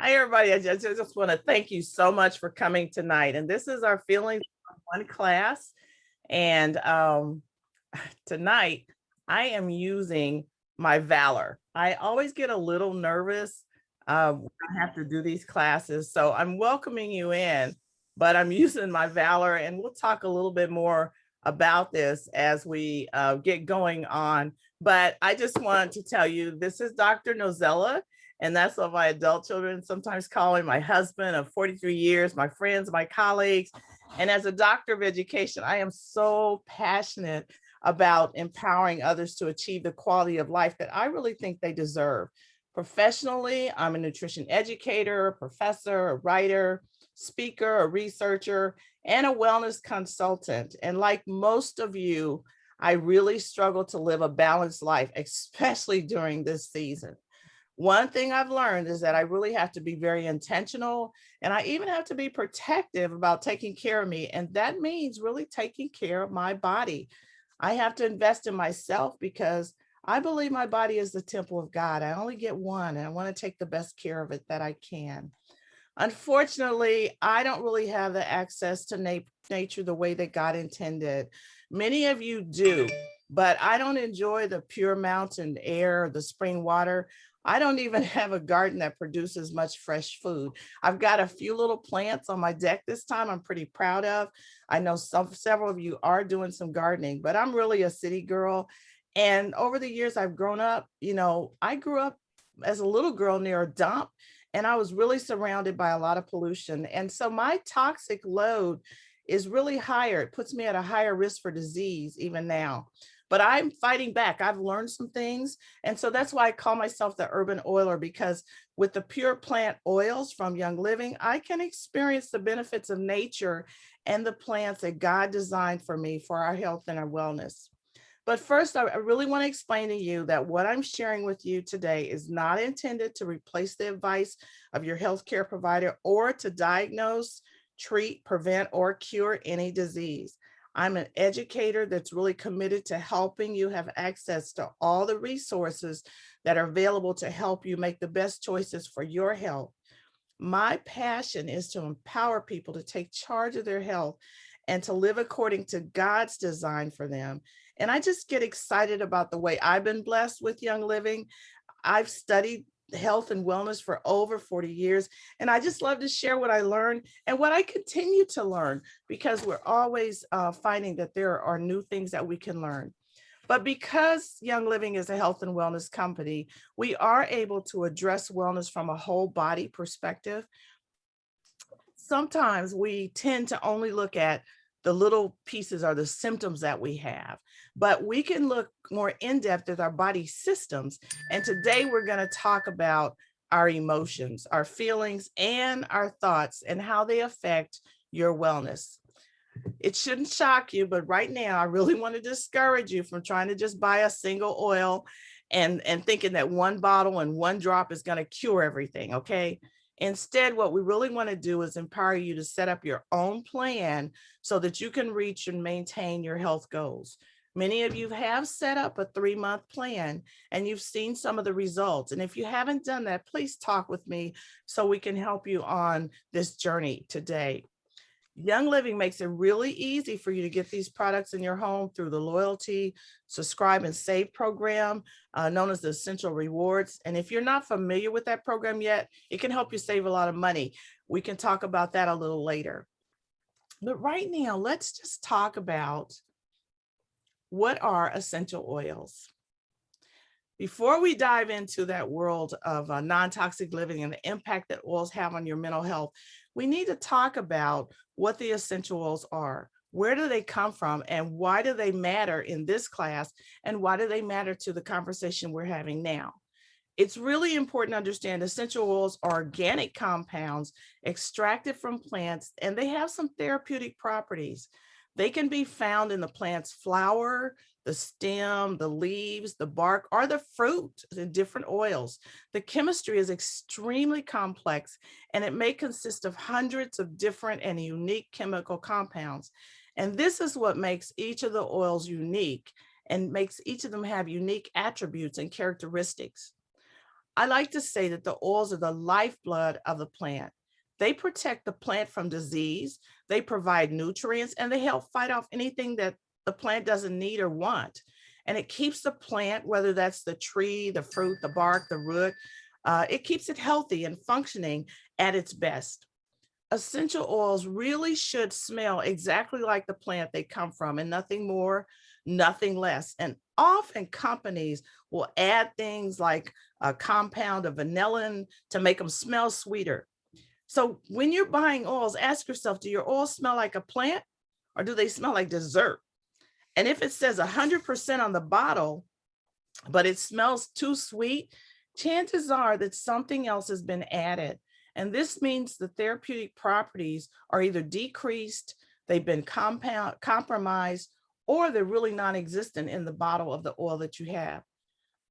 Hi, everybody. I just want to thank you so much for coming tonight. And this is our Feelings One class. And tonight, I am using my valor. I always get a little nervous when I have to do these classes. So I'm welcoming you in, but I'm using my valor. And we'll talk a little bit more about this as we get going on. But I just want to tell you, this is Dr. Nozella. And that's what my adult children sometimes call me, my husband of 43 years, my friends, my colleagues. And as a doctor of education, I am so passionate about empowering others to achieve the quality of life that I really think they deserve. Professionally, I'm a nutrition educator, a professor, a writer, speaker, a researcher, and a wellness consultant. And like most of you, I really struggle to live a balanced life, especially during this season. One thing I've learned is that I really have to be very intentional, and I even have to be protective about taking care of me. And that means really taking care of my body. I have to invest in myself because I believe my body is the temple of God. I only get one, and I want to take the best care of it that I can. Unfortunately, I don't really have the access to nature the way that God intended. Many of you do, but I don't enjoy the pure mountain air, the spring water. I don't even have a garden that produces much fresh food. I've got a few little plants on my deck this time I'm pretty proud of. I know several of you are doing some gardening, but I'm really a city girl. And over the years I've grown up, I grew up as a little girl near a dump, and I was really surrounded by a lot of pollution. And so my toxic load is really higher. It puts me at a higher risk for disease even now. But I'm fighting back. I've learned some things. And so that's why I call myself the urban oiler, because with the pure plant oils from Young Living, I can experience the benefits of nature and the plants that God designed for me for our health and our wellness. But first, I really want to explain to you that what I'm sharing with you today is not intended to replace the advice of your healthcare provider or to diagnose, treat, prevent, or cure any disease. I'm an educator that's really committed to helping you have access to all the resources that are available to help you make the best choices for your health. My passion is to empower people to take charge of their health and to live according to God's design for them. And I just get excited about the way I've been blessed with Young Living. I've studied health and wellness for over 40 years, and I just love to share what I learned and what I continue to learn, because we're always finding that there are new things that we can learn. But because Young Living is a health and wellness company, we are able to address wellness from a whole body perspective. Sometimes we tend to only look at the little pieces or the symptoms that we have, but we can look more in depth at our body systems. And today we're going to talk about our emotions, our feelings, and our thoughts, and how they affect your wellness. It shouldn't shock you, but right now I really want to discourage you from trying to just buy a single oil and thinking that one bottle and one drop is going to cure everything. Okay. Instead, what we really want to do is empower you to set up your own plan so that you can reach and maintain your health goals. Many of you have set up a 3-month plan and you've seen some of the results. And if you haven't done that, please talk with me so we can help you on this journey today. Young Living makes it really easy for you to get these products in your home through the loyalty, subscribe, and save program known as the Essential Rewards. And if you're not familiar with that program yet, it can help you save a lot of money. We can talk about that a little later. But right now, let's just talk about what are essential oils. Before we dive into that world of non-toxic living and the impact that oils have on your mental health, we need to talk about what the essential oils are. Where do they come from, and why do they matter in this class, and why do they matter to the conversation we're having now? It's really important to understand essential oils are organic compounds extracted from plants, and they have some therapeutic properties. They can be found in the plant's flower, the stem, the leaves, the bark, or the fruit in different oils. The chemistry is extremely complex, and it may consist of hundreds of different and unique chemical compounds. And this is what makes each of the oils unique and makes each of them have unique attributes and characteristics. I like to say that the oils are the lifeblood of the plant. They protect the plant from disease, they provide nutrients, and they help fight off anything that the plant doesn't need or want. And it keeps the plant, whether that's the tree, the fruit, the bark, the root, it keeps it healthy and functioning at its best. Essential oils really should smell exactly like the plant they come from, and nothing more, nothing less. And often companies will add things like a compound of vanillin to make them smell sweeter. So when you're buying oils, ask yourself, do your oils smell like a plant or do they smell like dessert? And if it says 100% on the bottle, but it smells too sweet, chances are that something else has been added. And this means the therapeutic properties are either decreased, they've been compromised, or they're really non-existent in the bottle of the oil that you have.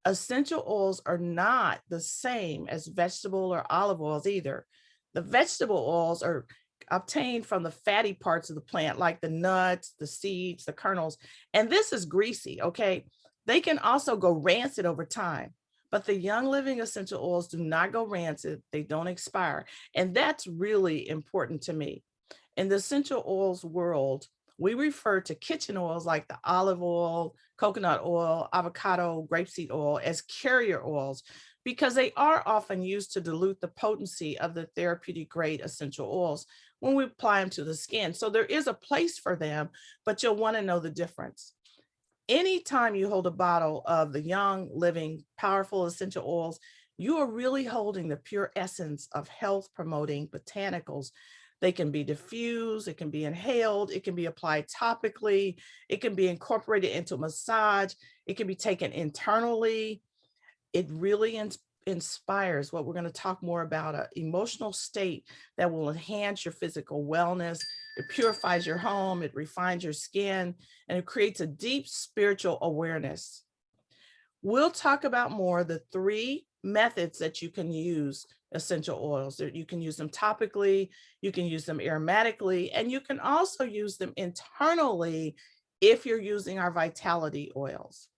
Essential oils are not the same as vegetable or olive oils either. The vegetable oils are obtained from the fatty parts of the plant, like the nuts, the seeds, the kernels. And this is greasy, okay? They can also go rancid over time, but the Young Living essential oils do not go rancid. They don't expire. And that's really important to me. In the essential oils world, we refer to kitchen oils like the olive oil, coconut oil, avocado, grapeseed oil as carrier oils because they are often used to dilute the potency of the therapeutic grade essential oils when we apply them to the skin. So there is a place for them, but you'll want to know the difference. Anytime you hold a bottle of the Young Living powerful essential oils, you are really holding the pure essence of health promoting botanicals. They can be diffused, it can be inhaled, it can be applied topically, it can be incorporated into massage, it can be taken internally. It really inspires what we're going to talk more about, an emotional state that will enhance your physical wellness. It purifies your home, it refines your skin, and it creates a deep spiritual awareness. We'll talk about more the 3 methods that you can use essential oils. You can use them topically, you can use them aromatically, and you can also use them internally if you're using our vitality oils.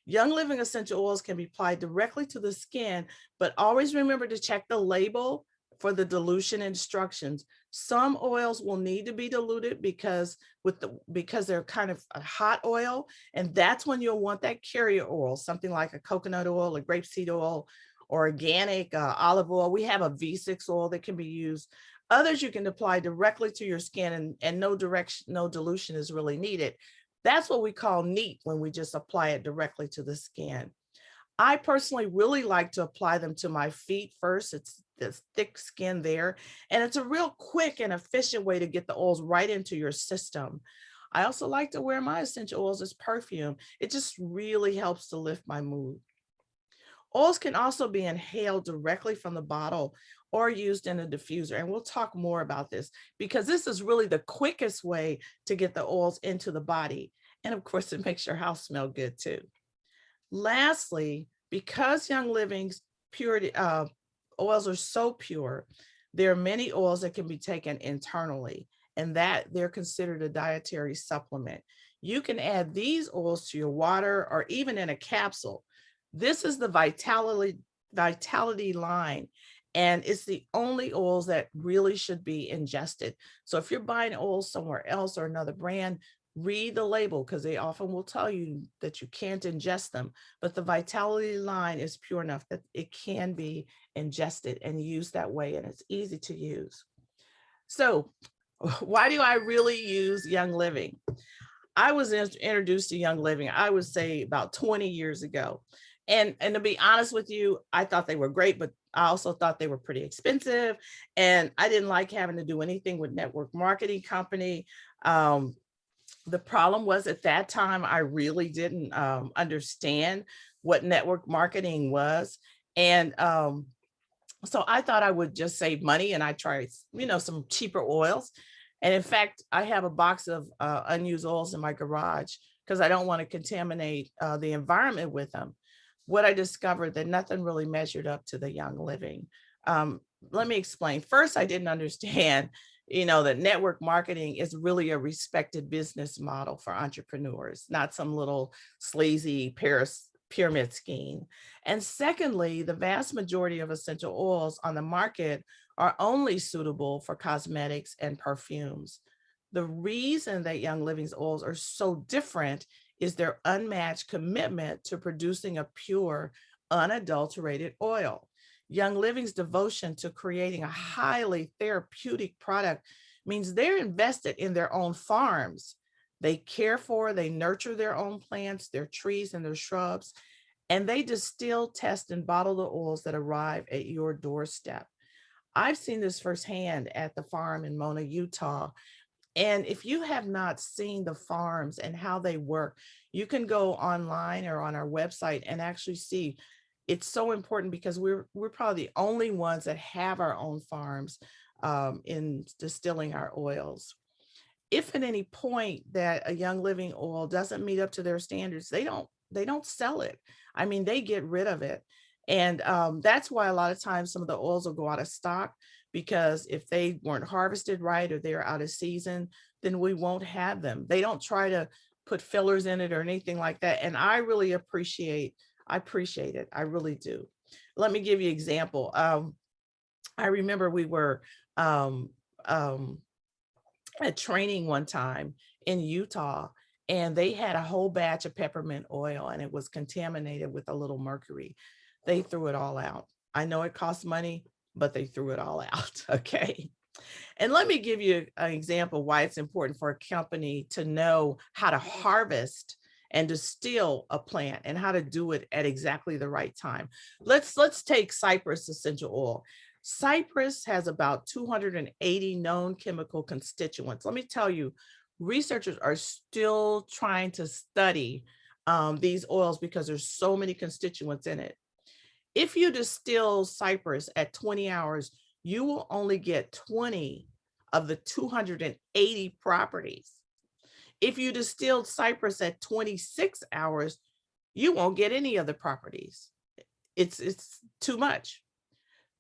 Young Living essential oils can be applied directly to the skin, but always remember to check the label for the dilution instructions. Some oils will need to be diluted because they're kind of a hot oil, and that's when you'll want that carrier oil, something like a coconut oil, a grapeseed oil, or organic olive oil. We have a V6 oil that can be used. Others you can apply directly to your skin, and no dilution is really needed. That's what we call neat when we just apply it directly to the skin. I personally really like to apply them to my feet first. It's this thick skin there, and it's a real quick and efficient way to get the oils right into your system. I also like to wear my essential oils as perfume. It just really helps to lift my mood. Oils can also be inhaled directly from the bottle or used in a diffuser. And we'll talk more about this because this is really the quickest way to get the oils into the body. And of course, it makes your house smell good too. Lastly, because Young Living's purity oils are so pure, there are many oils that can be taken internally, and that they're considered a dietary supplement. You can add these oils to your water or even in a capsule. This is the Vitality line, and it's the only oils that really should be ingested. So if you're buying oils somewhere else or another brand, read the label because they often will tell you that you can't ingest them. But the Vitality line is pure enough that it can be ingested and used that way, and it's easy to use. So why do I really use Young Living? I was introduced to Young Living, I would say about 20 years ago. And to be honest with you, I thought they were great, but I also thought they were pretty expensive. And I didn't like having to do anything with network marketing company. The problem was at that time, I really didn't understand what network marketing was. And so I thought I would just save money, and I tried, some cheaper oils. And in fact, I have a box of unused oils in my garage because I don't want to contaminate the environment with them. What I discovered that nothing really measured up to the Young Living. Let me explain. First, I didn't understand, that network marketing is really a respected business model for entrepreneurs, not some little sleazy Paris pyramid scheme. And secondly, the vast majority of essential oils on the market are only suitable for cosmetics and perfumes. The reason that Young Living's oils are so different is their unmatched commitment to producing a pure, unadulterated oil. Young Living's devotion to creating a highly therapeutic product means they're invested in their own farms. They care for, they nurture their own plants, their trees, and their shrubs, and they distill, test, and bottle the oils that arrive at your doorstep. I've seen this firsthand at the farm in Mona, Utah. And if you have not seen the farms and how they work, you can go online or on our website and actually see. It's so important because we're probably the only ones that have our own farms in distilling our oils. If at any point that a Young Living oil doesn't meet up to their standards, they don't sell it. I mean, they get rid of it. And that's why a lot of times some of the oils will go out of stock, because if they weren't harvested right or they're out of season, then we won't have them. They don't try to put fillers in it or anything like that. And I really I appreciate it. I really do. Let me give you an example. I remember we were um, um, at training one time in Utah, and they had a whole batch of peppermint oil and it was contaminated with a little mercury. They threw it all out. I know it costs money, but they threw it all out. Okay. And let me give you an example why it's important for a company to know how to harvest and distill a plant and how to do it at exactly the right time. Let's take cypress essential oil. Cypress has about 280 known chemical constituents. Let me tell you, researchers are still trying to study these oils because there's so many constituents in it. If you distill cypress at 20 hours, you will only get 20 of the 280 properties. If you distilled cypress at 26 hours, you won't get any of the properties. It's too much.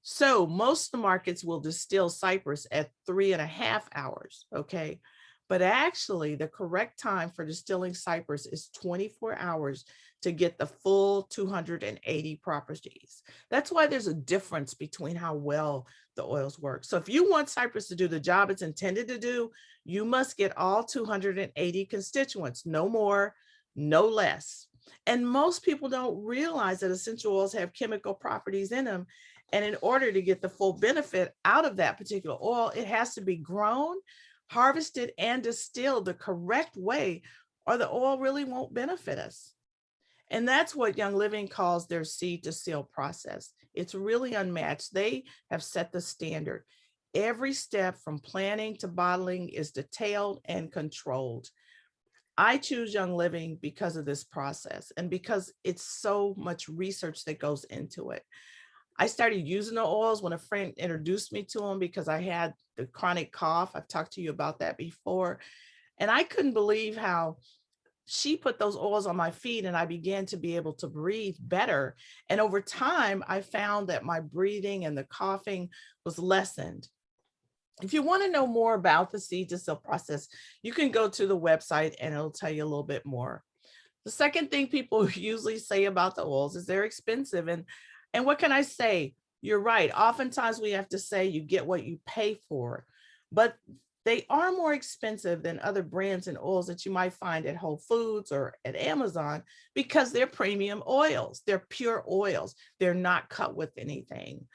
So most of the markets will distill cypress at 3.5 hours, okay? But actually the correct time for distilling cypress is 24 hours to get the full 280 properties. That's why there's a difference between how well the oils work. So if you want cypress to do the job it's intended to do, you must get all 280 constituents, no more, no less. And most people don't realize that essential oils have chemical properties in them. And in order to get the full benefit out of that particular oil, it has to be grown, harvested, and distilled the correct way, or the oil really won't benefit us. And that's what Young Living calls their seed to seal process. It's really unmatched. They have set the standard. Every step from planning to bottling is detailed and controlled. I choose Young Living because of this process and because it's so much research that goes into it. I started using the oils when a friend introduced me to them because I had the chronic cough. I've talked to you about that before. And I couldn't believe how she put those oils on my feet and I began to be able to breathe better. And over time, I found that my breathing and the coughing was lessened. If you want to know more about the seed to seal process, you can go to the website and it'll tell you a little bit more. The second thing people usually say about the oils is they're expensive. And what can I say? You're right. Oftentimes we have to say you get what you pay for, but they are more expensive than other brands and oils that you might find at Whole Foods or at Amazon because they're premium oils. They're pure oils. They're not cut with anything.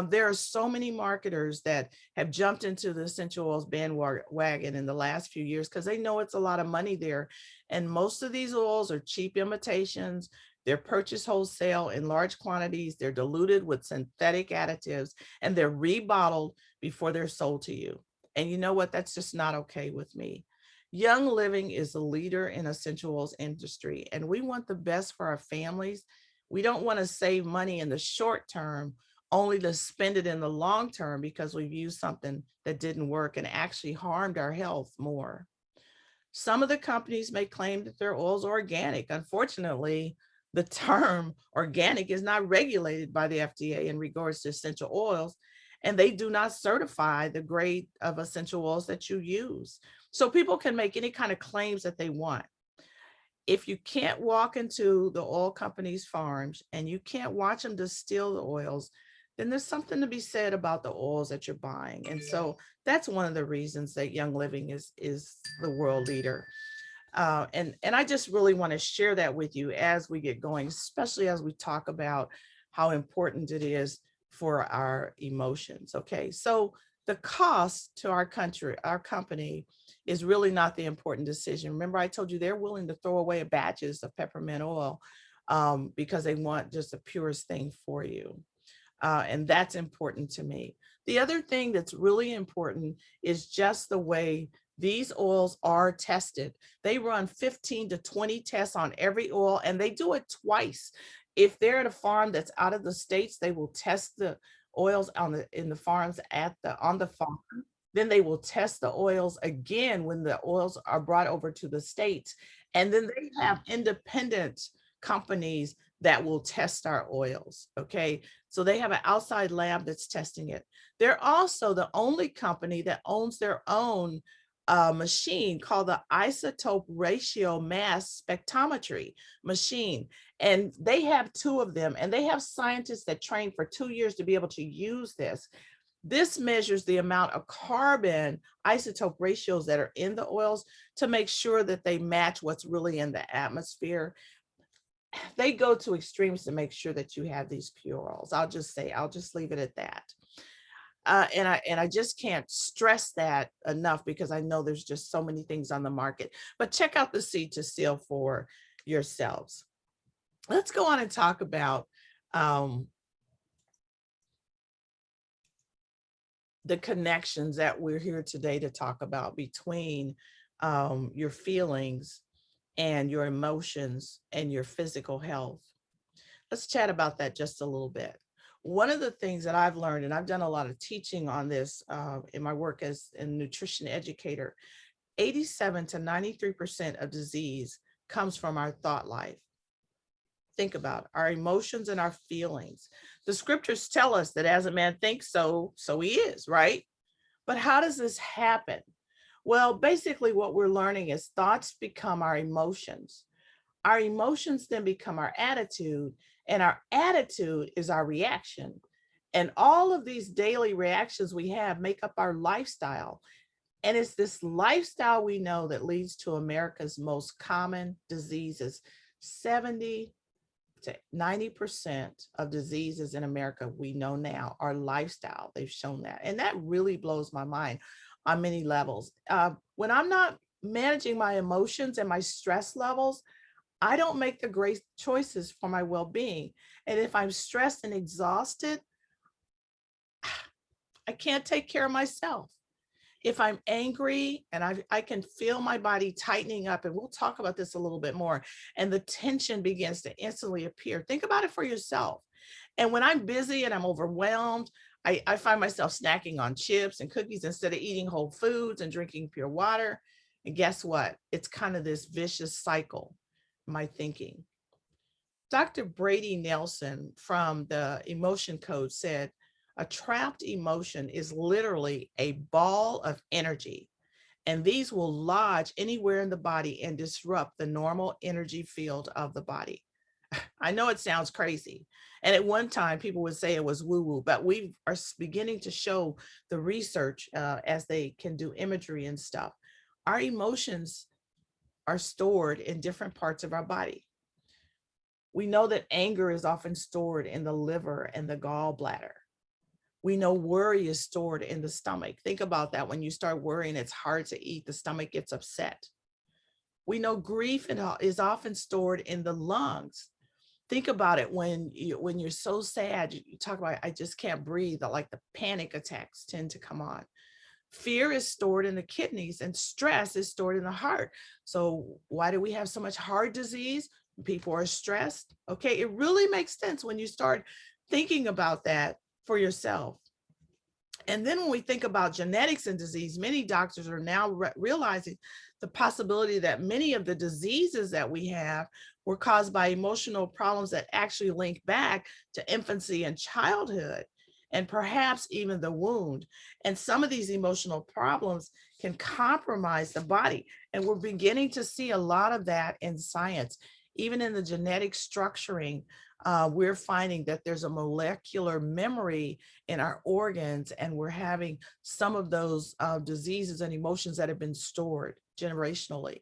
There are so many marketers that have jumped into the essential oils bandwagon in the last few years because they know it's a lot of money there. And most of these oils are cheap imitations. They're purchased wholesale in large quantities. They're diluted with synthetic additives and they're rebottled before they're sold to you. And you know what? That's just not okay with me. Young Living is a leader in essential oils industry, and we want the best for our families. We don't want to save money in the short term, only to spend it in the long term because we've used something that didn't work and actually harmed our health more. Some of the companies may claim that their oils are organic. Unfortunately, the term organic is not regulated by the FDA in regards to essential oils, and they do not certify the grade of essential oils that you use. So people can make any kind of claims that they want. if you can't walk into the oil companies' farms and you can't watch them distill the oils, then there's something to be said about the oils that you're buying. And so that's one of the reasons that Young Living is the world leader. And I just really want to share that with you as we get going, especially as we talk about how important it is for our emotions. Okay, so the cost to our country, our company, is really not the important decision. Remember, I told you they're willing to throw away batches of peppermint oil because they want just the purest thing for you. And that's important to me. The other thing that's really important is just the way these oils are tested. They run 15 to 20 tests on every oil, and they do it twice. If they're at a farm that's out of the states, they will test the oils in the farms on the farm. Then they will test the oils again when the oils are brought over to the states. And then they have independent companies that will test our oils. Okay. So they have an outside lab that's testing it. They're also the only company that owns their own machine called the isotope ratio mass spectrometry machine. And they have two of them, and they have scientists that train for 2 years to be able to use this. This measures the amount of carbon isotope ratios that are in the oils to make sure that they match what's really in the atmosphere. They go to extremes to make sure that you have these pure oils. I'll just leave it at that. And I just can't stress that enough because I know there's just so many things on the market. But check out the Seed to Seal for yourselves. Let's go on and talk about the connections that we're here today to talk about between your feelings and your emotions and your physical health. Let's chat about that just a little bit. One of the things that I've learned, and I've done a lot of teaching on this in my work as a nutrition educator, 87 to 93% of disease comes from our thought life. Think about our emotions and our feelings. The scriptures tell us that as a man thinks, so he is, right? But how does this happen? Well, basically what we're learning is thoughts become our emotions. Our emotions then become our attitude, and our attitude is our reaction. And all of these daily reactions we have make up our lifestyle. And it's this lifestyle we know that leads to America's most common diseases. 70 to 90% of diseases in America we know now are lifestyle. They've shown that. And that really blows my mind on many levels. When I'm not managing my emotions and my stress levels, I don't make the great choices for my well-being. And if I'm stressed and exhausted, I can't take care of myself. If I'm angry and I can feel my body tightening up, and we'll talk about this a little bit more, and the tension begins to instantly appear. Think about it for yourself. And when I'm busy and I'm overwhelmed, I find myself snacking on chips and cookies instead of eating whole foods and drinking pure water. And guess what? It's kind of this vicious cycle, my thinking. Dr. Brady Nelson from the Emotion Code said, a trapped emotion is literally a ball of energy, and these will lodge anywhere in the body and disrupt the normal energy field of the body. I know it sounds crazy. And at one time, people would say it was woo-woo, but we are beginning to show the research as they can do imagery and stuff. Our emotions are stored in different parts of our body. We know that anger is often stored in the liver and the gallbladder. We know worry is stored in the stomach. Think about that. When you start worrying, it's hard to eat. The stomach gets upset. We know grief is often stored in the lungs. Think about it. When you're so sad, you talk about, I just can't breathe, like the panic attacks tend to come on. Fear is stored in the kidneys, and stress is stored in the heart. So why do we have so much heart disease? People are stressed. Okay, it really makes sense when you start thinking about that for yourself. And then when we think about genetics and disease, many doctors are now realizing the possibility that many of the diseases that we have were caused by emotional problems that actually link back to infancy and childhood. and perhaps even the wound. And some of these emotional problems can compromise the body. And we're beginning to see a lot of that in science. Even in the genetic structuring, we're finding that there's a molecular memory in our organs, and we're having some of those diseases and emotions that have been stored generationally.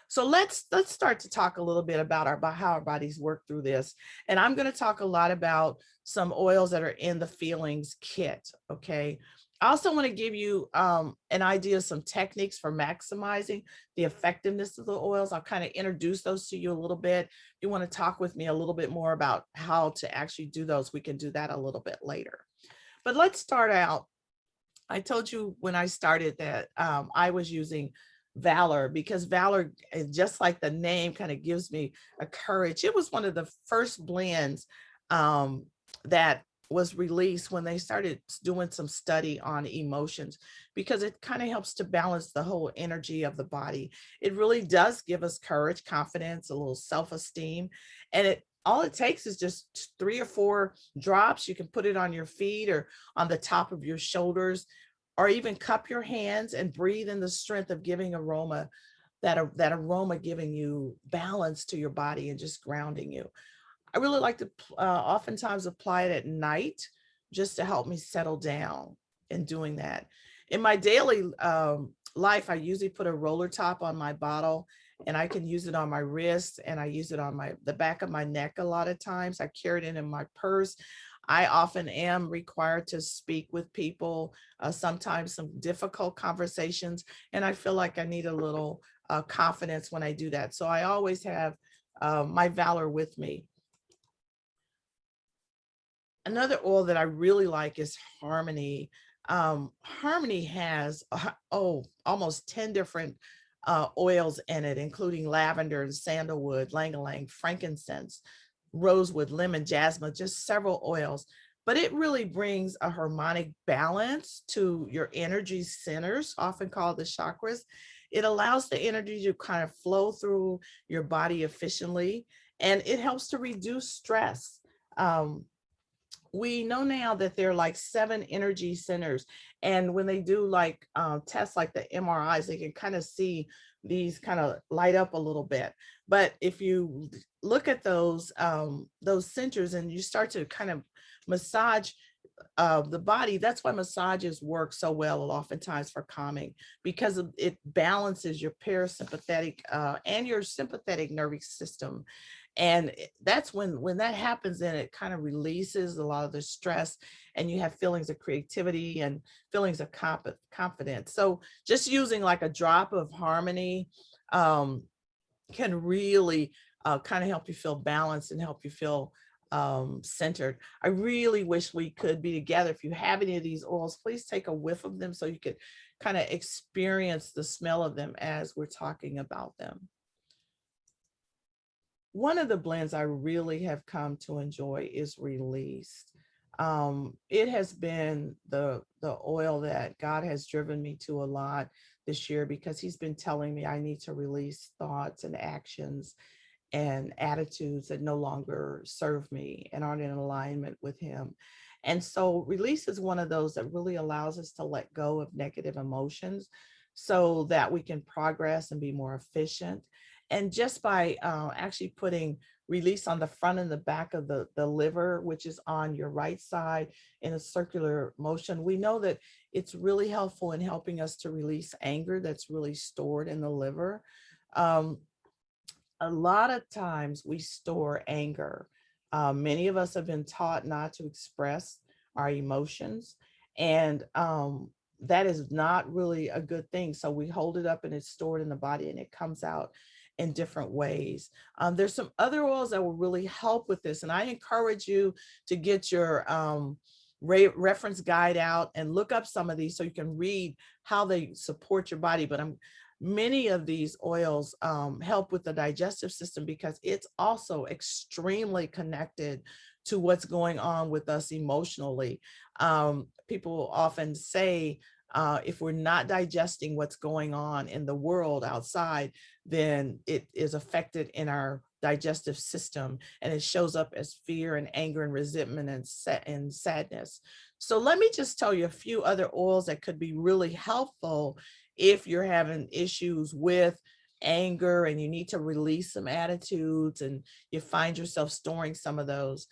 So let's start to talk a little bit about how our bodies work through this. And I'm going to talk a lot about some oils that are in the feelings kit. Okay. I also want to give you an idea of some techniques for maximizing the effectiveness of the oils. I'll kind of introduce those to you a little bit. If you want to talk with me a little bit more about how to actually do those, we can do that a little bit later. But let's start out. I told you when I started that I was using Valor, because Valor, just like the name, kind of gives me a courage. It was one of the first blends that was released when they started doing some study on emotions, because it kind of helps to balance the whole energy of the body. It really does give us courage, confidence, a little self-esteem. And all it takes is just 3 or 4 drops. You can put it on your feet or on the top of your shoulders, or even cup your hands and breathe in the strength of giving aroma, that aroma giving you balance to your body and just grounding you. I really like to oftentimes apply it at night just to help me settle down in doing that. In my daily life, I usually put a roller top on my bottle, and I can use it on my wrist, and I use it on the back of my neck a lot of times. I carry it in my purse. I often am required to speak with people, sometimes some difficult conversations, and I feel like I need a little confidence when I do that. So I always have my Valor with me. Another oil that I really like is Harmony. Harmony has almost 10 different oils in it, including lavender and sandalwood, ylang-ylang, frankincense, rosewood, lemon, jasmine, just several oils. But it really brings a harmonic balance to your energy centers, often called the chakras. It allows the energy to kind of flow through your body efficiently, and it helps to reduce stress. We know now that there are like 7 energy centers, and when they do like tests like the MRIs, they can kind of see these kind of light up a little bit. But if you look at those centers and you start to kind of massage the body, that's why massages work so well oftentimes for calming, because it balances your parasympathetic and your sympathetic nervous system. And that's when that happens, then it kind of releases a lot of the stress, and you have feelings of creativity and feelings of confidence. So just using like a drop of Harmony can really kind of help you feel balanced and help you feel centered. I really wish we could be together. If you have any of these oils, please take a whiff of them so you could kind of experience the smell of them as we're talking about them. One of the blends I really have come to enjoy is Release. It has been the oil that God has driven me to a lot this year, because he's been telling me I need to release thoughts and actions and attitudes that no longer serve me and aren't in alignment with him. And so Release is one of those that really allows us to let go of negative emotions so that we can progress and be more efficient. And just by actually putting Release on the front and the back of the liver, which is on your right side in a circular motion, we know that it's really helpful in helping us to release anger that's really stored in the liver. Um, a lot of times we store anger. Many of us have been taught not to express our emotions, and that is not really a good thing. So we hold it up and it's stored in the body, and it comes out in different ways. There's some other oils that will really help with this, and I encourage you to get your reference guide out and look up some of these so you can read how they support your body. But many of these oils help with the digestive system, because it's also extremely connected to what's going on with us emotionally. People often say, if we're not digesting what's going on in the world outside, then it is affected in our digestive system, and it shows up as fear and anger and resentment and sadness. So let me just tell you a few other oils that could be really helpful if you're having issues with anger and you need to release some attitudes and you find yourself storing some of those.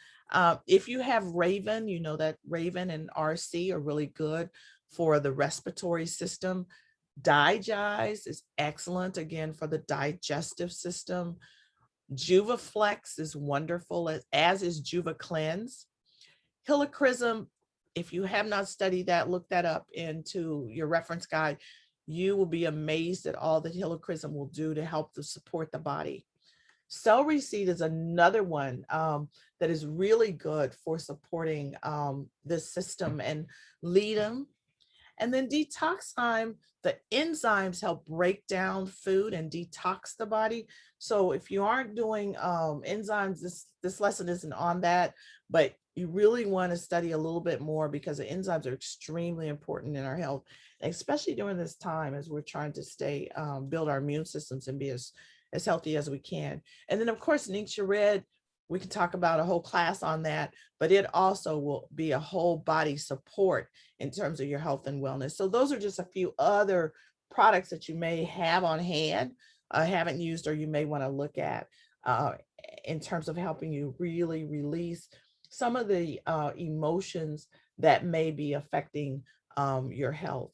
If you have Raven, you know that Raven and RC are really good for the respiratory system. Digest is excellent, again, for the digestive system. Juvaflex is wonderful, as is Juva Cleanse. Helichrysum, if you have not studied that, look that up into your reference guide. You will be amazed at all that helichrysum will do to help to support the body. Celery seed is another one that is really good for supporting this system, and ledum. And then detoxime, the enzymes help break down food and detox the body. So if you aren't doing enzymes, this lesson isn't on that, but you really want to study a little bit more because the enzymes are extremely important in our health, especially during this time as we're trying to stay, build our immune systems and be as healthy as we can. And then of course, Ningxia Red, we can talk about a whole class on that, but it also will be a whole body support in terms of your health and wellness. So those are just a few other products that you may have on hand, haven't used, or you may want to look at in terms of helping you really release some of the emotions that may be affecting your health.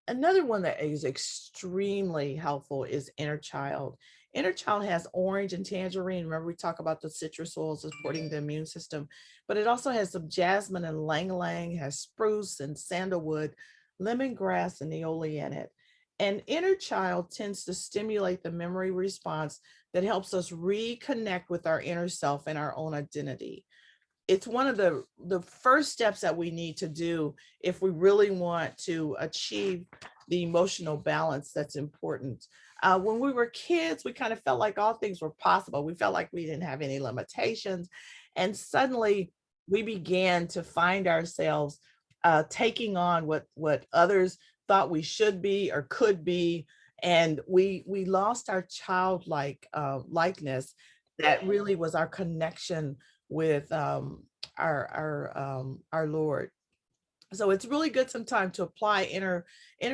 Another one that is extremely helpful is Inner Child. Inner Child has orange and tangerine. Remember, we talk about the citrus oils supporting the immune system, but it also has some jasmine and lang lang, has spruce and sandalwood, lemongrass and neoli in it. And Inner Child tends to stimulate the memory response that helps us reconnect with our inner self and our own identity. It's one of the first steps that we need to do if we really want to achieve the emotional balance that's important. When we were kids, we kind of felt like all things were possible. We felt like we didn't have any limitations. And suddenly we began to find ourselves taking on what others thought we should be or could be. And we lost our childlike likeness that really was our connection with our Lord. So it's really good sometimes to apply inner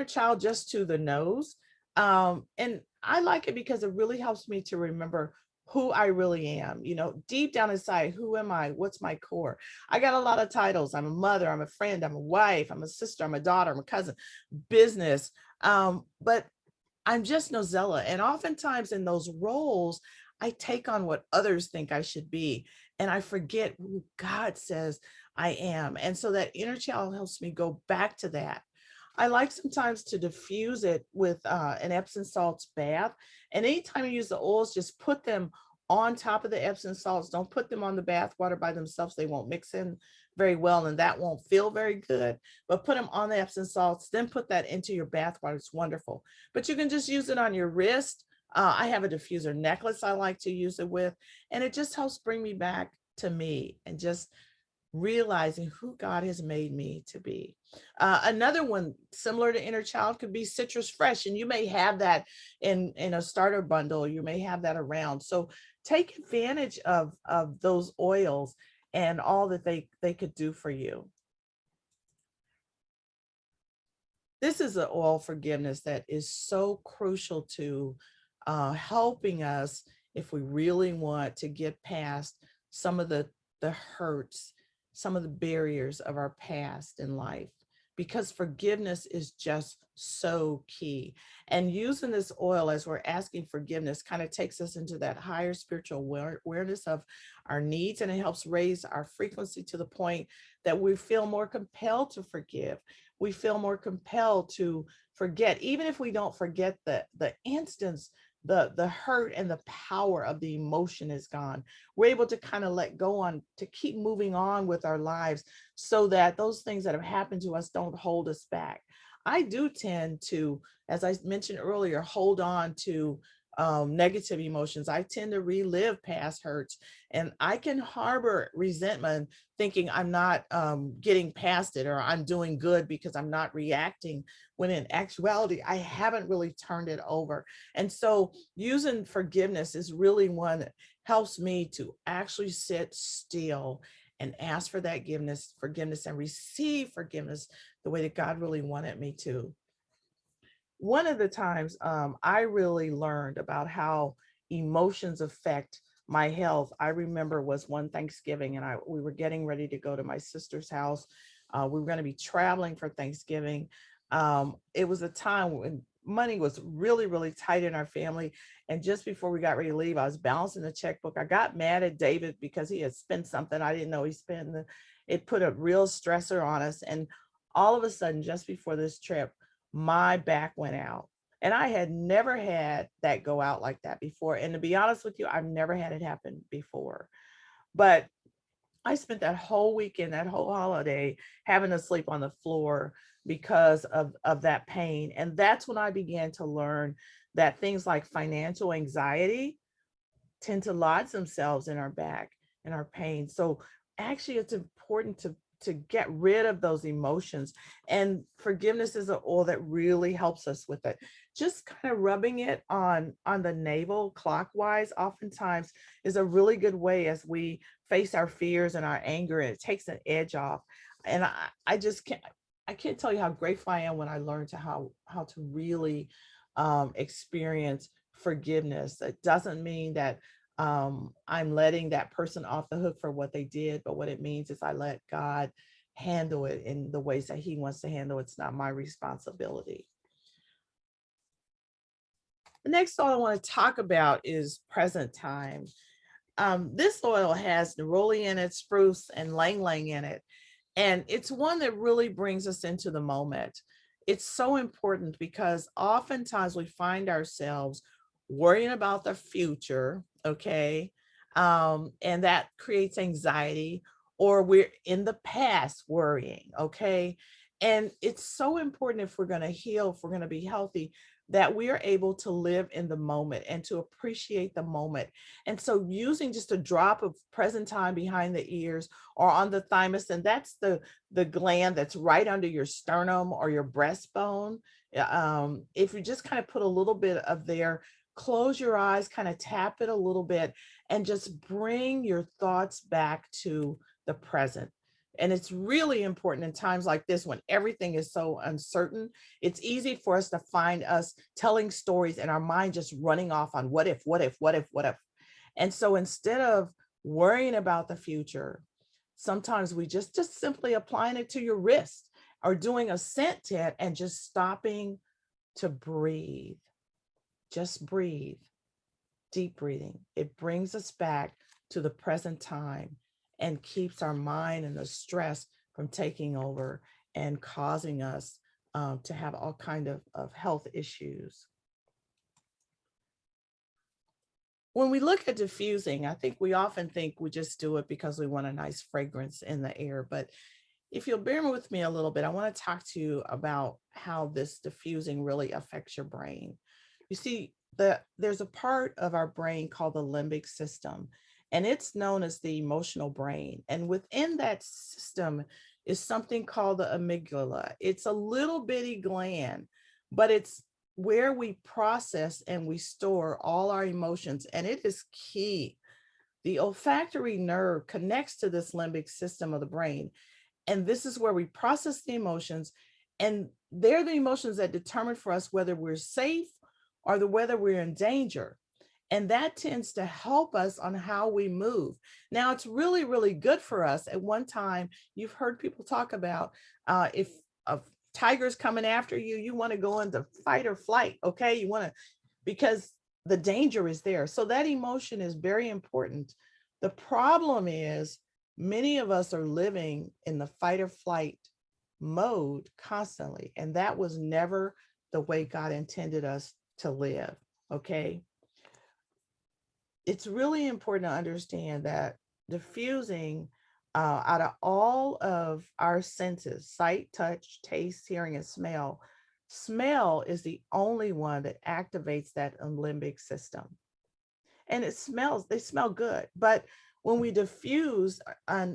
child just to the nose. And I like it because it really helps me to remember who I really am, deep down inside. Who am I? What's my core? I got a lot of titles. I'm a mother, I'm a friend, I'm a wife, I'm a sister, I'm a daughter, I'm a cousin, business. But I'm just Nozella. And oftentimes in those roles, I take on what others think I should be. And I forget who God says I am. And so that inner child helps me go back to that. I like sometimes to diffuse it with an Epsom salts bath. And anytime you use the oils, just put them on top of the Epsom salts. Don't put them on the bath water by themselves. They won't mix in very well, and that won't feel very good. But put them on the Epsom salts, then put that into your bath water. It's wonderful. But you can just use it on your wrist. I have a diffuser necklace I like to use it with, and it just helps bring me back to me and just realizing who God has made me to be. Another one similar to Inner Child could be Citrus Fresh, and you may have that in a starter bundle. You may have that around. So take advantage of those oils and all that they could do for you. This is an oil forgiveness that is so crucial to helping us if we really want to get past some of the hurts, some of the barriers of our past in life, because forgiveness is just so key. And using this oil as we're asking forgiveness kind of takes us into that higher spiritual awareness of our needs, and it helps raise our frequency to the point that we feel more compelled to forgive. We feel more compelled to forget, even if we don't forget the instance, the hurt and the power of the emotion is gone. We're able to kind of let go on, to keep moving on with our lives so that those things that have happened to us don't hold us back. I do tend to, as I mentioned earlier, hold on to negative emotions. I tend to relive past hurts, and I can harbor resentment thinking I'm not getting past it, or I'm doing good because I'm not reacting, when in actuality, I haven't really turned it over. And so using forgiveness is really one that helps me to actually sit still and ask for that forgiveness and receive forgiveness the way that God really wanted me to. One of the times I really learned about how emotions affect my health, I remember was one Thanksgiving, and we were getting ready to go to my sister's house. We were going to be traveling for Thanksgiving. It was a time when money was really, really tight in our family. And just before we got ready to leave, I was balancing the checkbook. I got mad at David because he had spent something I didn't know he spent. It put a real stressor on us. And all of a sudden, just before this trip, my back went out. And I had never had that go out like that before. And to be honest with you, I've never had it happen before. But I spent that whole weekend, that whole holiday, having to sleep on the floor because of that pain. And that's when I began to learn that things like financial anxiety tend to lodge themselves in our back and our pain. So actually it's important to get rid of those emotions, and forgiveness is an oil that really helps us with it. Just kind of rubbing it on the navel clockwise oftentimes is a really good way as we face our fears and our anger, and it takes an edge off. And I just can't tell you how grateful I am when I learned how to really experience forgiveness. It doesn't mean that I'm letting that person off the hook for what they did, but what it means is I let God handle it in the ways that He wants to handle it. It's not my responsibility. The next oil I want to talk about is present time. This oil has neroli in it, spruce, and lang lang in it. And it's one that really brings us into the moment. It's so important because oftentimes we find ourselves worrying about the future, okay? And that creates anxiety, or we're in the past worrying, okay? And it's so important, if we're going to heal, if we're going to be healthy, that we are able to live in the moment and to appreciate the moment. And so using just a drop of present time behind the ears or on the thymus, and that's the gland that's right under your sternum or your breastbone. If you just kind of put a little bit of there, close your eyes, kind of tap it a little bit, and just bring your thoughts back to the present. And it's really important in times like this when everything is so uncertain. It's easy for us to find us telling stories and our mind just running off on what if, what if, what if, what if. And so instead of worrying about the future, sometimes we just simply applying it to your wrist or doing a scent test and just stopping to breathe. Just breathe. Deep breathing. It brings us back to the present time and keeps our mind and the stress from taking over and causing us to have all kind of health issues. When we look at diffusing, I think we often think we just do it because we want a nice fragrance in the air. But if you'll bear with me a little bit, I want to talk to you about how this diffusing really affects your brain. You see, there's a part of our brain called the limbic system, and it's known as the emotional brain. And within that system is something called the amygdala. It's a little bitty gland, but it's where we process and we store all our emotions, and it is key. The olfactory nerve connects to this limbic system of the brain, and this is where we process the emotions, and they're the emotions that determine for us whether we're safe or whether we're in danger. And that tends to help us on how we move. Now, it's really, really good for us. At one time, you've heard people talk about if a tiger's coming after you, you want to go into fight or flight, okay? You want to, because the danger is there. So that emotion is very important. The problem is many of us are living in the fight or flight mode constantly, and that was never the way God intended us to live, okay? It's really important to understand that diffusing out of all of our senses, sight, touch, taste, hearing, and smell, Smell is the only one that activates that limbic system. And they smell good. But when we diffuse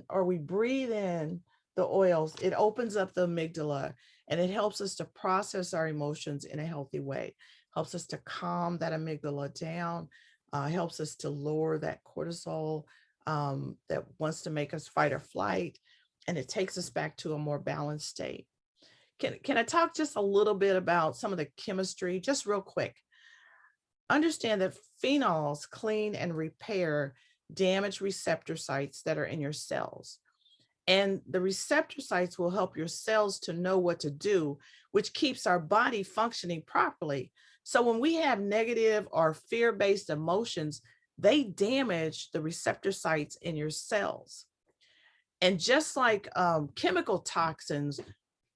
or we breathe in the oils, it opens up the amygdala and it helps us to process our emotions in a healthy way, helps us to calm that amygdala down, helps us to lower that cortisol that wants to make us fight or flight, and it takes us back to a more balanced state. Can I talk just a little bit about some of the chemistry, just real quick? Understand that phenols clean and repair damaged receptor sites that are in your cells. And the receptor sites will help your cells to know what to do, which keeps our body functioning properly. So when we have negative or fear-based emotions, they damage the receptor sites in your cells. And just like chemical toxins,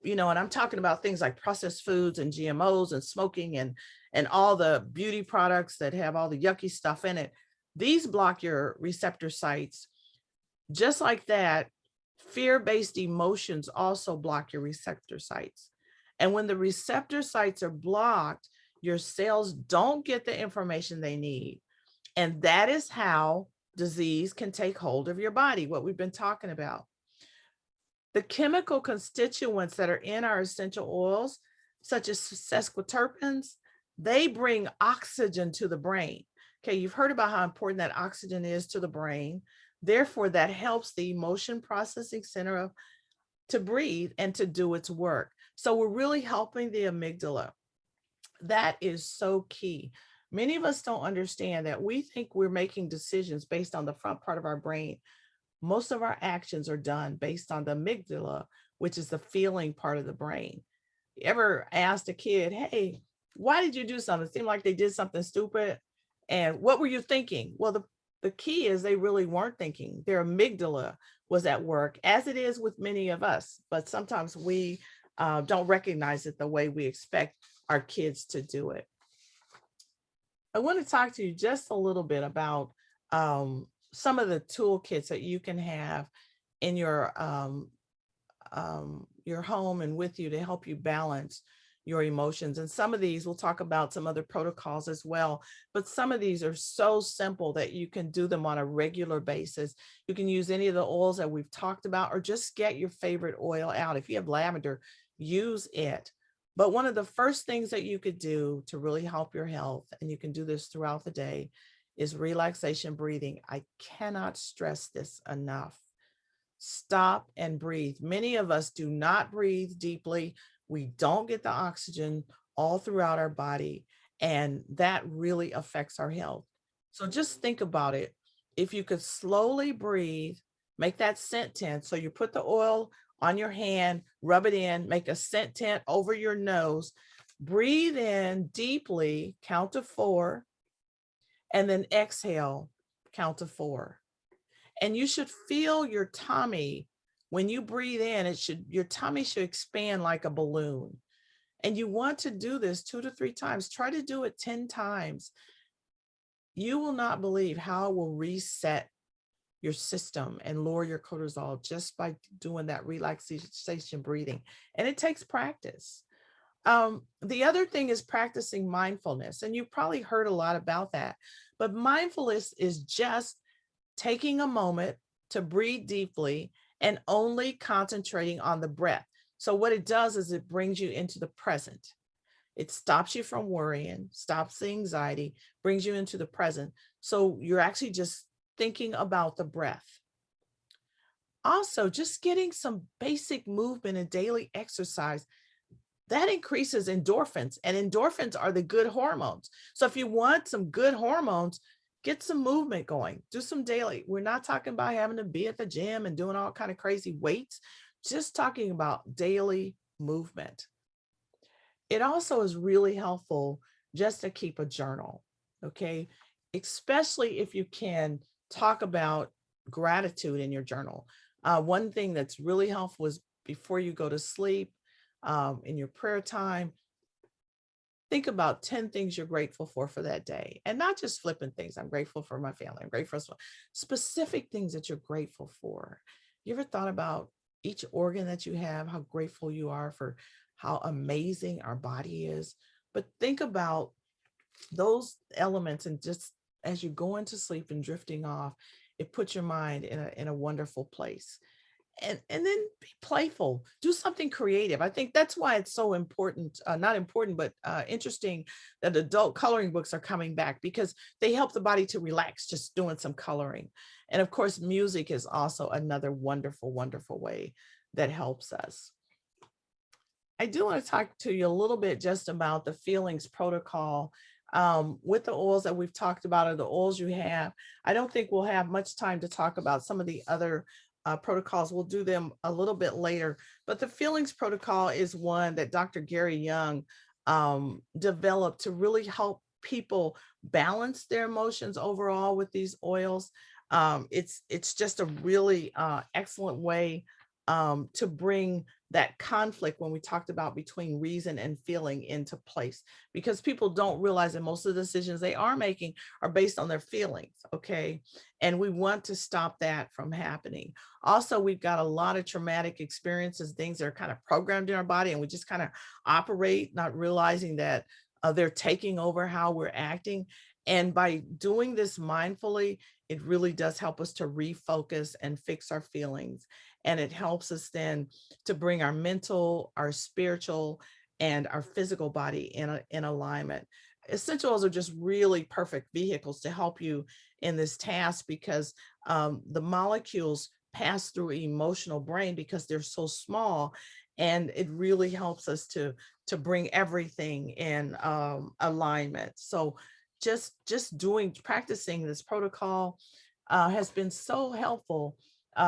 and I'm talking about things like processed foods and GMOs and smoking and all the beauty products that have all the yucky stuff in it. These block your receptor sites. Just like that, fear-based emotions also block your receptor sites. And when the receptor sites are blocked, your cells don't get the information they need. And that is how disease can take hold of your body, what we've been talking about. The chemical constituents that are in our essential oils, such as sesquiterpenes, they bring oxygen to the brain. Okay, you've heard about how important that oxygen is to the brain. Therefore, that helps the emotion processing center to breathe and to do its work. So we're really helping the amygdala. That is so key. Many of us don't understand that. We think we're making decisions based on the front part of our brain. Most of our actions are done based on the amygdala, which is the feeling part of the brain. You ever asked a kid, hey, why did you do something? It seemed like they did something stupid. And what were you thinking? Well, the key is they really weren't thinking. Their amygdala was at work, as it is with many of us. But sometimes we don't recognize it the way we expect our kids to do it. I want to talk to you just a little bit about some of the toolkits that you can have in your home and with you to help you balance your emotions. And some of these, we'll talk about some other protocols as well, but some of these are so simple that you can do them on a regular basis. You can use any of the oils that we've talked about, or just get your favorite oil out. If you have lavender, use it. But one of the first things that you could do to really help your health, and you can do this throughout the day, is relaxation breathing. I cannot stress this enough. Stop and breathe. Many of us do not breathe deeply. We don't get the oxygen all throughout our body, and that really affects our health. So just think about it. If you could slowly breathe, make that scent tent. So you put the oil on your hand, rub it in, make a scent tent over your nose, breathe in deeply, count to 4, and then exhale, count to 4. And you should feel your tummy. When you breathe in, your tummy should expand like a balloon. And you want to do this 2 to 3 times. Try to do it 10 times. You will not believe how it will reset your system and lower your cortisol just by doing that relaxation breathing. And it takes practice. The other thing is practicing mindfulness. And you've probably heard a lot about that. But mindfulness is just taking a moment to breathe deeply and only concentrating on the breath. So what it does is it brings you into the present. It stops you from worrying, stops the anxiety, brings you into the present. So you're actually just thinking about the breath. Also, just getting some basic movement and daily exercise, that increases endorphins, and endorphins are the good hormones. So if you want some good hormones, get some movement going, do some daily. We're not talking about having to be at the gym and doing all kind of crazy weights, just talking about daily movement. It also is really helpful just to keep a journal, okay? Especially if you can talk about gratitude in your journal. One thing that's really helpful is before you go to sleep, in your prayer time, think about 10 things you're grateful for that day, and not just flippant things. I'm grateful for my family. I'm grateful for specific things that you're grateful for. You ever thought about each organ that you have, how grateful you are for how amazing our body is. But think about those elements, and just as you go into sleep and drifting off, it puts your mind in a wonderful place. And then be playful, do something creative. I think that's why it's so important, not important, but interesting, that adult coloring books are coming back, because they help the body to relax just doing some coloring. And of course, music is also another wonderful, wonderful way that helps us. I do want to talk to you a little bit just about the feelings protocol, with the oils that we've talked about, or the oils you have. I don't think we'll have much time to talk about some of the other protocols. We'll do them a little bit later. But the feelings protocol is one that Dr. Gary Young developed to really help people balance their emotions overall with these oils. It's just a really excellent way to bring that conflict, when we talked about between reason and feeling, into place, because people don't realize that most of the decisions they are making are based on their feelings. Okay. And we want to stop that from happening. Also, we've got a lot of traumatic experiences, things that are kind of programmed in our body, and we just kind of operate, not realizing that they're taking over how we're acting. And by doing this mindfully, it really does help us to refocus and fix our feelings. And it helps us then to bring our mental, our spiritual, and our physical body in alignment. Essential oils are just really perfect vehicles to help you in this task, because the molecules pass through emotional brain because they're so small, and it really helps us to bring everything in alignment. So just practicing this protocol has been so helpful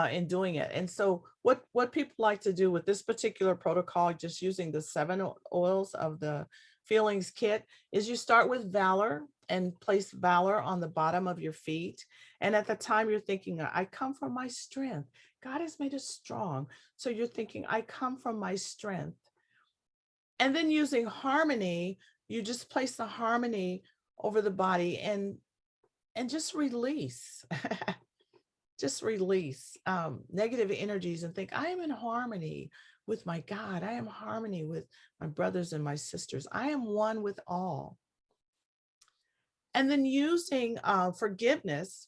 in doing it. And so what people like to do with this particular protocol, just using the 7 oils of the feelings kit, is you start with valor and place valor on the bottom of your feet. And at the time you're thinking, I come from my strength. God has made us strong. So you're thinking, I come from my strength. And then using harmony, you just place the harmony over the body, and just release. Just release negative energies, and think, I am in harmony with my God. I am in harmony with my brothers and my sisters. I am one with all. And then using forgiveness.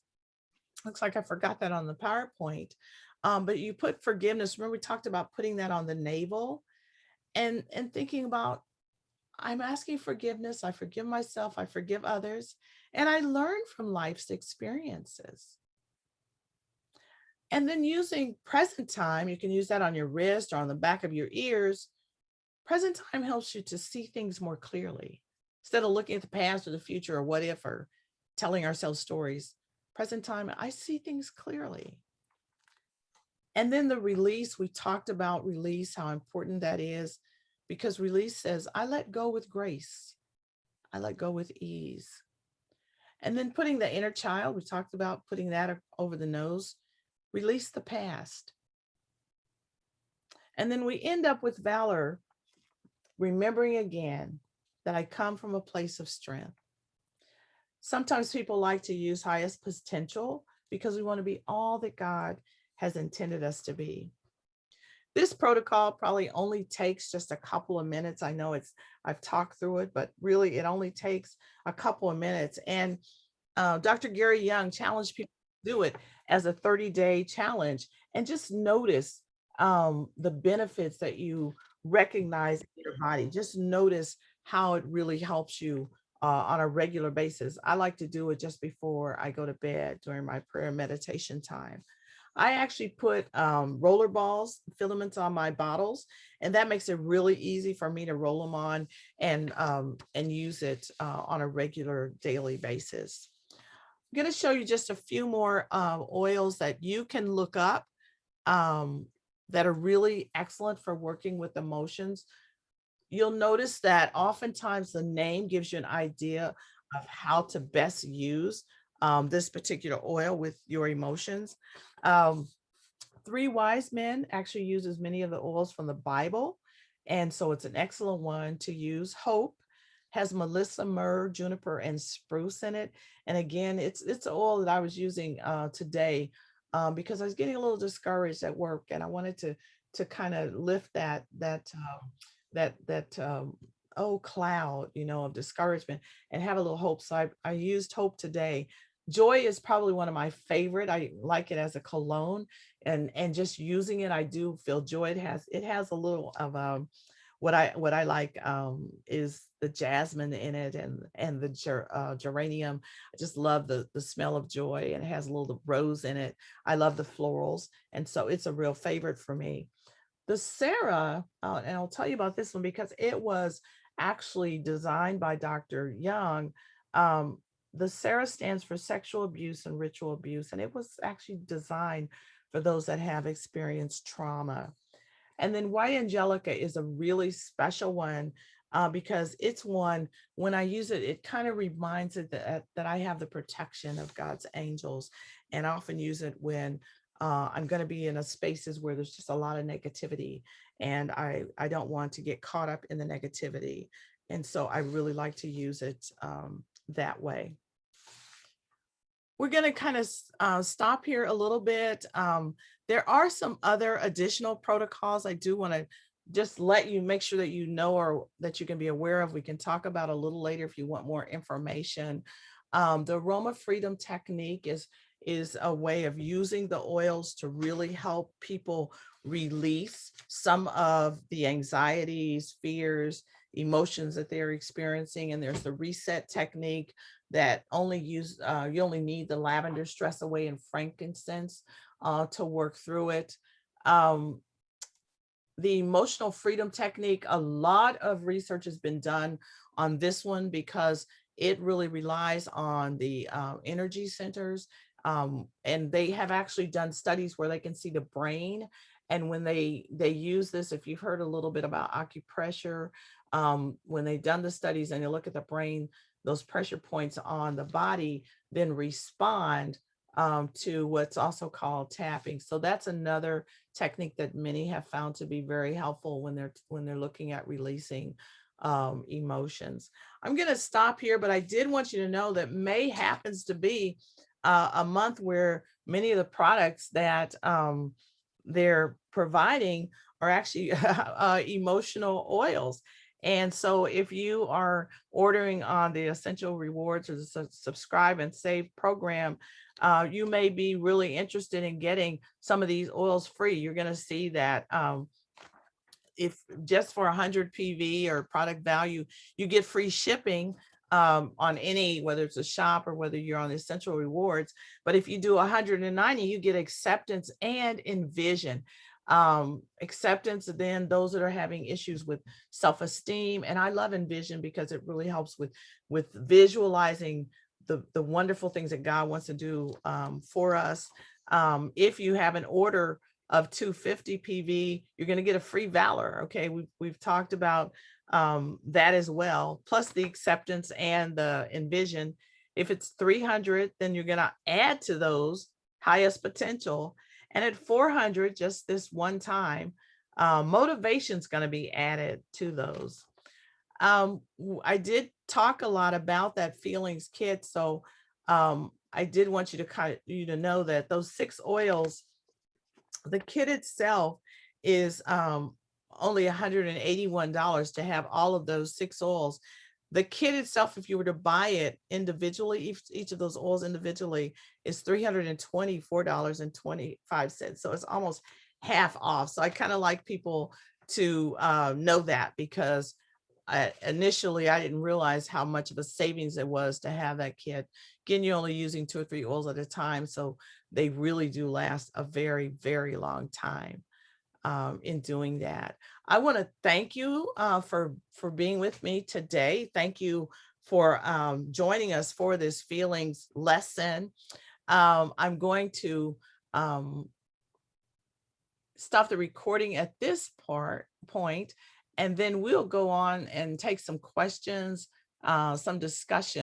Looks like I forgot that on the PowerPoint. But you put forgiveness. Remember, we talked about putting that on the navel, and thinking about, I'm asking forgiveness. I forgive myself. I forgive others. And I learn from life's experiences. And then using present time, you can use that on your wrist or on the back of your ears. Present time helps you to see things more clearly. Instead of looking at the past or the future or what if, or telling ourselves stories, present time, I see things clearly. And then the release, we talked about release, how important that is, because release says, I let go with grace. I let go with ease. And then putting the inner child, we talked about putting that over the nose. Release the past. And then we end up with valor, remembering again that I come from a place of strength. Sometimes people like to use highest potential because we want to be all that God has intended us to be. This protocol probably only takes just a couple of minutes. I know I've talked through it, but really it only takes a couple of minutes. And Dr. Gary Young challenged people to do it as a 30-day challenge, and just notice the benefits that you recognize in your body. Just notice how it really helps you on a regular basis. I like to do it just before I go to bed during my prayer and meditation time. I actually put roller balls, filaments on my bottles, and that makes it really easy for me to roll them on and use it on a regular daily basis. I'm going to show you just a few more oils that you can look up that are really excellent for working with emotions. You'll notice that oftentimes the name gives you an idea of how to best use this particular oil with your emotions. Three Wise Men actually uses many of the oils from the Bible, and so it's an excellent one to use. Hope has melissa, myrrh, juniper, and spruce in it. And again, it's an oil that I was using today because I was getting a little discouraged at work, and I wanted to kind of lift oh cloud, of discouragement, and have a little hope. So I used hope today. Joy is probably one of my favorite. I like it as a cologne, and just using it, I do feel joy. It has a little of what I like is the jasmine in it, and the geranium. I just love the smell of joy, and it has a little rose in it. I love the florals, and so it's a real favorite for me. The Sarah, and I'll tell you about this one because it was actually designed by Dr. Young. Um, the Sarah stands for sexual abuse and ritual abuse, and it was actually designed for those that have experienced trauma. And then White Angelica is a really special one because it's one, when I use it, it kind of reminds it that I have the protection of God's angels. And I often use it when I'm going to be in a spaces where there's just a lot of negativity, and I don't want to get caught up in the negativity. And so I really like to use it that way. We're going to kind of stop here a little bit. There are some other additional protocols I do want to just let you make sure that you know, or that you can be aware of. We can talk about a little later if you want more information. The aroma freedom technique is a way of using the oils to really help people release some of the anxieties, fears, emotions that they're experiencing. And there's the reset technique that you only need the lavender, stress away, and frankincense to work through it. Um, the emotional freedom technique, a lot of research has been done on this one because it really relies on the energy centers. And they have actually done studies where they can see the brain. And when they use this, if you've heard a little bit about acupressure, when they've done the studies and they look at the brain, those pressure points on the body then respond to what's also called tapping. So that's another technique that many have found to be very helpful when they're looking at releasing emotions. I'm going to stop here, but I did want you to know that May happens to be a month where many of the products that they're providing are actually emotional oils. And so if you are ordering on the Essential Rewards or the Subscribe and Save program, you may be really interested in getting some of these oils free. You're going to see that if just for 100 PV or product value, you get free shipping on any, whether it's a shop or whether you're on the Essential Rewards. But if you do 190, you get acceptance and envision. Acceptance, then those that are having issues with self-esteem. And I love envision because it really helps with visualizing the wonderful things that God wants to do for us. If you have an order of 250 PV, you're going to get a free Valor. Okay, we've talked about that as well, plus the acceptance and the envision. If it's 300, then you're going to add to those highest potential. And at 400, just this one time, motivation is going to be added to those. I did talk a lot about that feelings kit. So I did want you to know that those 6 oils, the kit itself is only $181 to have all of those 6 oils. The kit itself, if you were to buy it individually, each of those oils individually, is $324.25. So it's almost half off. So I kind of like people to know that, because initially I didn't realize how much of a savings it was to have that kit. Again, you're only using 2 or 3 oils at a time, so they really do last a very, very long time in doing that. I want to thank you for being with me today. Thank you for joining us for this feelings lesson. I'm going to stop the recording at this point, and then we'll go on and take some questions, some discussion.